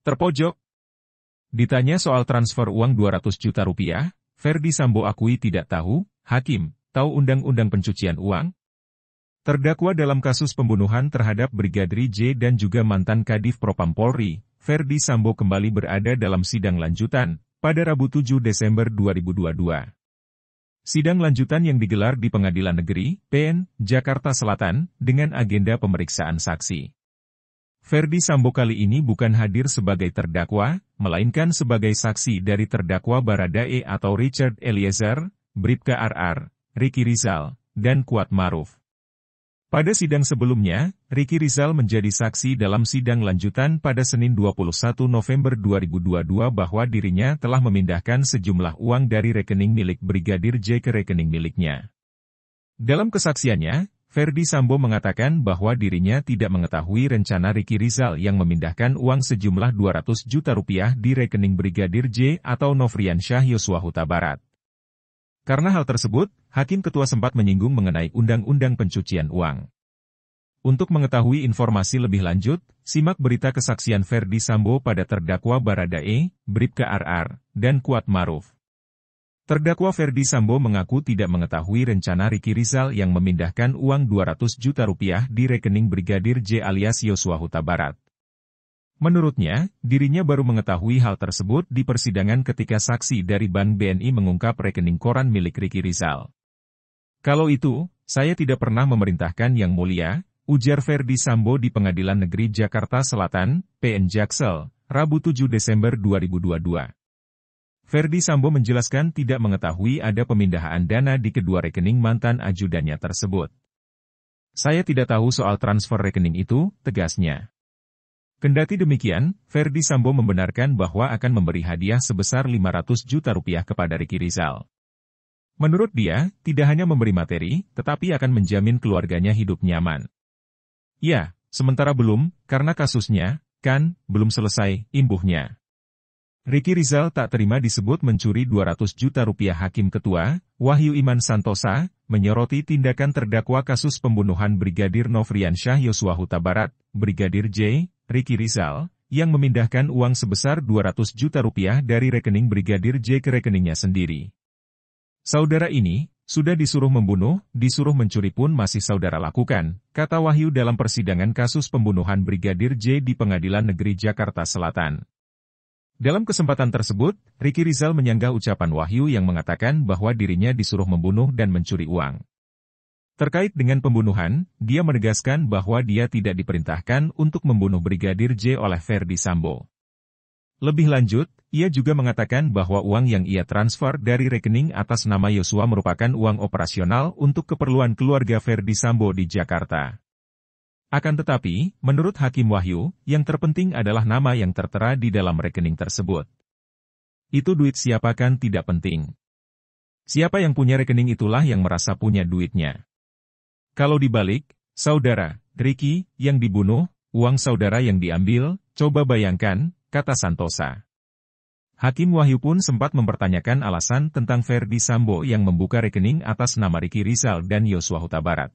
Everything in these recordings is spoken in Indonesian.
Terpojok. Ditanya soal transfer uang 200 juta rupiah, Ferdy Sambo akui tidak tahu. Hakim, tahu undang-undang pencucian uang? Terdakwa dalam kasus pembunuhan terhadap Brigadir J dan juga mantan Kadif Propam Polri, Ferdy Sambo kembali berada dalam sidang lanjutan, pada Rabu 7 Desember 2022. Sidang lanjutan yang digelar di Pengadilan Negeri, PN, Jakarta Selatan, dengan agenda pemeriksaan saksi. Ferdy Sambo kali ini bukan hadir sebagai terdakwa, melainkan sebagai saksi dari terdakwa Baradae atau Richard Eliezer, Bribka RR, Ricky Rizal, dan Kuat Maruf. Pada sidang sebelumnya, Ricky Rizal menjadi saksi dalam sidang lanjutan pada Senin 21 November 2022 bahwa dirinya telah memindahkan sejumlah uang dari rekening milik Brigadir J ke rekening miliknya. Dalam kesaksiannya, Ferdy Sambo mengatakan bahwa dirinya tidak mengetahui rencana Ricky Rizal yang memindahkan uang sejumlah 200 juta rupiah di rekening Brigadir J atau Nofriansyah Yosua Huta Barat. Karena hal tersebut, Hakim Ketua sempat menyinggung mengenai Undang-Undang Pencucian Uang. Untuk mengetahui informasi lebih lanjut, simak berita kesaksian Ferdy Sambo pada terdakwa Baradae, Bribka RR, dan Kuat Maruf. Terdakwa Ferdy Sambo mengaku tidak mengetahui rencana Ricky Rizal yang memindahkan uang 200 juta rupiah di rekening Brigadir J alias Yosua Huta Barat. Menurutnya, dirinya baru mengetahui hal tersebut di persidangan ketika saksi dari Bank BNI mengungkap rekening koran milik Ricky Rizal. Kalau itu, saya tidak pernah memerintahkan Yang Mulia, ujar Ferdy Sambo di Pengadilan Negeri Jakarta Selatan, PN Jaksel, Rabu 7 Desember 2022. Ferdy Sambo menjelaskan tidak mengetahui ada pemindahan dana di kedua rekening mantan ajudannya tersebut. Saya tidak tahu soal transfer rekening itu, tegasnya. Kendati demikian, Ferdy Sambo membenarkan bahwa akan memberi hadiah sebesar 500 juta rupiah kepada Ricky Rizal. Menurut dia, tidak hanya memberi materi, tetapi akan menjamin keluarganya hidup nyaman. Ya, sementara belum, karena kasusnya, kan, belum selesai, imbuhnya. Ricky Rizal tak terima disebut mencuri 200 juta rupiah. Hakim Ketua, Wahyu Iman Santosa, menyoroti tindakan terdakwa kasus pembunuhan Brigadir Nofriansyah Yosua Huta Barat, Brigadir J, Ricky Rizal, yang memindahkan uang sebesar 200 juta rupiah dari rekening Brigadir J ke rekeningnya sendiri. Saudara ini, sudah disuruh membunuh, disuruh mencuri pun masih saudara lakukan, kata Wahyu dalam persidangan kasus pembunuhan Brigadir J di Pengadilan Negeri Jakarta Selatan. Dalam kesempatan tersebut, Ricky Rizal menyanggah ucapan Wahyu yang mengatakan bahwa dirinya disuruh membunuh dan mencuri uang. Terkait dengan pembunuhan, dia menegaskan bahwa dia tidak diperintahkan untuk membunuh Brigadir J oleh Ferdy Sambo. Lebih lanjut, ia juga mengatakan bahwa uang yang ia transfer dari rekening atas nama Yosua merupakan uang operasional untuk keperluan keluarga Ferdy Sambo di Jakarta. Akan tetapi, menurut Hakim Wahyu, yang terpenting adalah nama yang tertera di dalam rekening tersebut. Itu duit siapa kan tidak penting. Siapa yang punya rekening itulah yang merasa punya duitnya. Kalau dibalik, saudara, Ricky, yang dibunuh, uang saudara yang diambil, coba bayangkan, kata Santosa. Hakim Wahyu pun sempat mempertanyakan alasan tentang Ferdy Sambo yang membuka rekening atas nama Ricky Rizal dan Yosua Huta Barat.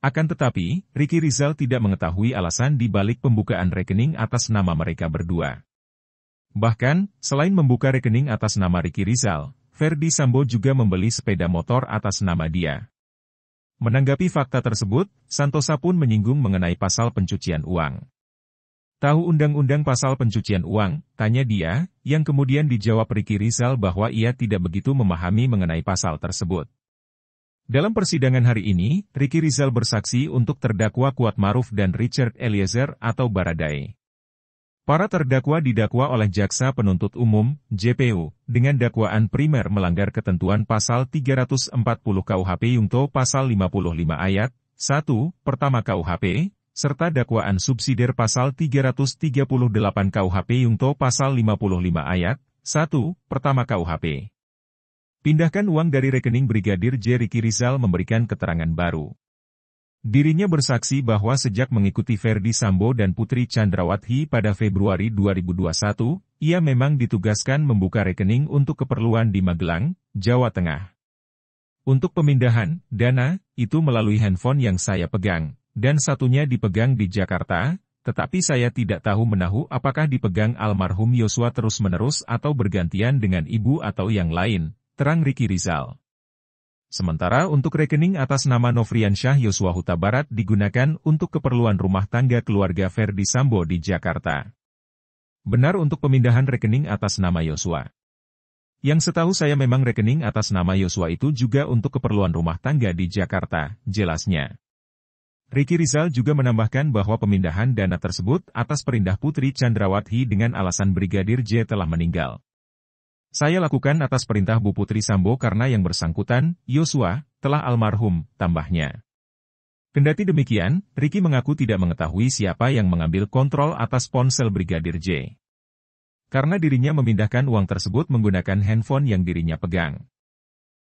Akan tetapi, Ricky Rizal tidak mengetahui alasan di balik pembukaan rekening atas nama mereka berdua. Bahkan, selain membuka rekening atas nama Ricky Rizal, Ferdy Sambo juga membeli sepeda motor atas nama dia. Menanggapi fakta tersebut, Santosa pun menyinggung mengenai pasal pencucian uang. Tahu undang-undang pasal pencucian uang, tanya dia, yang kemudian dijawab Ricky Rizal bahwa ia tidak begitu memahami mengenai pasal tersebut. Dalam persidangan hari ini, Ricky Rizal bersaksi untuk terdakwa Kuat Maruf dan Richard Eliezer atau Baradae. Para terdakwa didakwa oleh Jaksa Penuntut Umum, JPU, dengan dakwaan primer melanggar ketentuan pasal 340 KUHP Yungto pasal 55 ayat 1, pertama KUHP, serta dakwaan subsidiar pasal 338 KUHP Yungto pasal 55 ayat 1, pertama KUHP. Pindahkan uang dari rekening Brigadir J. Ricky Rizal memberikan keterangan baru. Dirinya bersaksi bahwa sejak mengikuti Ferdy Sambo dan Putri Chandrawati pada Februari 2021, ia memang ditugaskan membuka rekening untuk keperluan di Magelang, Jawa Tengah. Untuk pemindahan dana, itu melalui handphone yang saya pegang, dan satunya dipegang di Jakarta, tetapi saya tidak tahu menahu apakah dipegang almarhum Yosua terus-menerus atau bergantian dengan ibu atau yang lain, terang Ricky Rizal. Sementara untuk rekening atas nama Nofriansyah Yosua Huta Barat digunakan untuk keperluan rumah tangga keluarga Ferdy Sambo di Jakarta. Benar untuk pemindahan rekening atas nama Yosua. Yang setahu saya memang rekening atas nama Yosua itu juga untuk keperluan rumah tangga di Jakarta, jelasnya. Ricky Rizal juga menambahkan bahwa pemindahan dana tersebut atas perintah Putri Chandrawati dengan alasan Brigadir J telah meninggal. Saya lakukan atas perintah Bu Putri Sambo karena yang bersangkutan, Yosua, telah almarhum, tambahnya. Kendati demikian, Ricky mengaku tidak mengetahui siapa yang mengambil kontrol atas ponsel Brigadir J. Karena dirinya memindahkan uang tersebut menggunakan handphone yang dirinya pegang.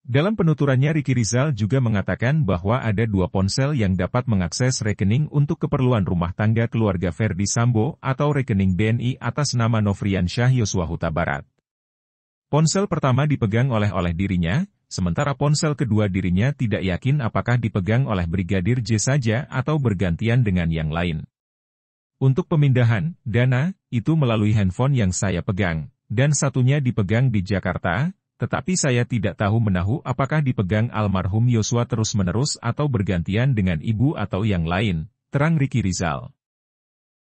Dalam penuturannya Ricky Rizal juga mengatakan bahwa ada 2 ponsel yang dapat mengakses rekening untuk keperluan rumah tangga keluarga Ferdy Sambo atau rekening BNI atas nama Nofriansyah Yosua Huta Barat. Ponsel pertama dipegang oleh dirinya, sementara ponsel kedua dirinya tidak yakin apakah dipegang oleh Brigadir J saja atau bergantian dengan yang lain. Untuk pemindahan dana, itu melalui handphone yang saya pegang, dan satunya dipegang di Jakarta, tetapi saya tidak tahu menahu apakah dipegang almarhum Yosua terus-menerus atau bergantian dengan ibu atau yang lain, terang Ricky Rizal.